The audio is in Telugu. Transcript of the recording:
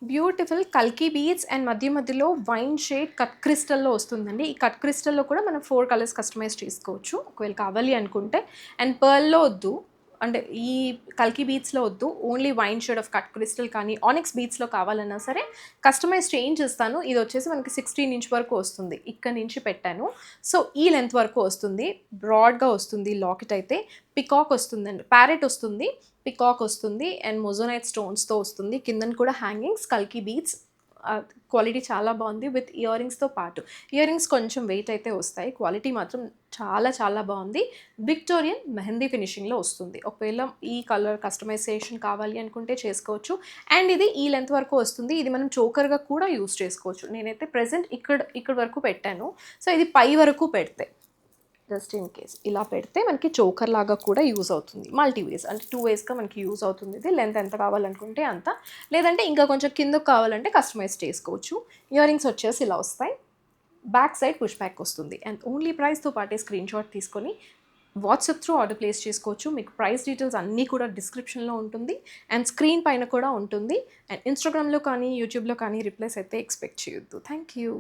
బ్యూటిఫుల్ కల్కి బీడ్స్ అండ్ మధ్య మధ్యలో వైన్ షేడ్ కట్ క్రిస్టల్‌లో వస్తుందండి. ఈ కట్ క్రిస్టల్‌లో కూడా మనం 4 కలర్స్ కస్టమైజ్ చేసుకోవచ్చు. ఒకవేళ కావాలి అనుకుంటే. అండ్ పర్ల్‌లో వద్దు. అంటే ఈ కల్కి బీడ్స్‌లో వద్దు. Only wine shade of cut crystal కానీ, ఆనిక్స్ బీడ్స్‌లో కావాలన్నా సరే కస్టమైజ్ చేయించిస్తాను. ఇది వచ్చేసి మనకి 16 ఇంచ్ వరకు వస్తుంది. ఇక్కడ నుంచి పెట్టాను. సో, ఈ లెంత్ వరకు వస్తుంది. బ్రాడ్‌గా వస్తుంది లాకెట్ అయితే. పికాక్ వస్తుందండి. ప్యారెట్ వస్తుంది. పికాక్ వస్తుంది అండ్ మొజోనైట్ స్టోన్స్‌తో వస్తుంది. కిందన కూడా హ్యాంగింగ్స్, కల్కి బీడ్స్ క్వాలిటీ చాలా బాగుంది విత్ ఇయర్ రింగ్స్‌తో పాటు. ఇయర్ రింగ్స్ కొంచెం వెయిట్ అయితే వస్తాయి. క్వాలిటీ మాత్రం చాలా చాలా బాగుంది. విక్టోరియన్ మెహందీ ఫినిషింగ్‌లో వస్తుంది. ఒకవేళ ఈ కలర్ కస్టమైజేషన్ కావాలి అనుకుంటే చేసుకోవచ్చు. అండ్ ఇది ఈ లెంత్ వరకు వస్తుంది. ఇది మనం చోకర్‌గా కూడా యూజ్ చేసుకోవచ్చు. నేనైతే ప్రెజెంట్ ఇక్కడ వరకు పెట్టాను. సో, ఇది పై వరకు పెడితే జస్ట్ ఇన్ కేస్ ఇలా పెడితే మనకి చోకర్ లాగా కూడా యూజ్ అవుతుంది. మల్టీ వేస్ అంటే 2 వేస్‌గా మనకి యూజ్ అవుతుంది. ఇది లెంత్ ఎంత కావాలనుకుంటే అంత. లేదంటే ఇంకా కొంచెం కిందకి కావాలంటే కస్టమైజ్ చేసుకోవచ్చు. ఇయర్ రింగ్స్ వచ్చేసి ఇలా వస్తాయి. బ్యాక్ సైడ్ పుష్ బ్యాక్ వస్తుంది. అండ్ ఓన్లీ ప్రైస్‌తో పాటే స్క్రీన్‌షాట్ తీసుకొని వాట్సాప్ త్రూ ఆర్డర్ ప్లేస్ చేసుకోవచ్చు. మీకు ప్రైస్ డీటెయిల్స్ అన్నీ కూడా డిస్క్రిప్షన్‌లో ఉంటుంది. అండ్ స్క్రీన్ పైన కూడా ఉంటుంది. అండ్ ఇన్‌స్టాగ్రామ్‌లో కానీ, యూట్యూబ్‌లో కానీ రిప్లైస్ అయితే ఎక్స్‌పెక్ట్ చేయొద్దు. Thank you.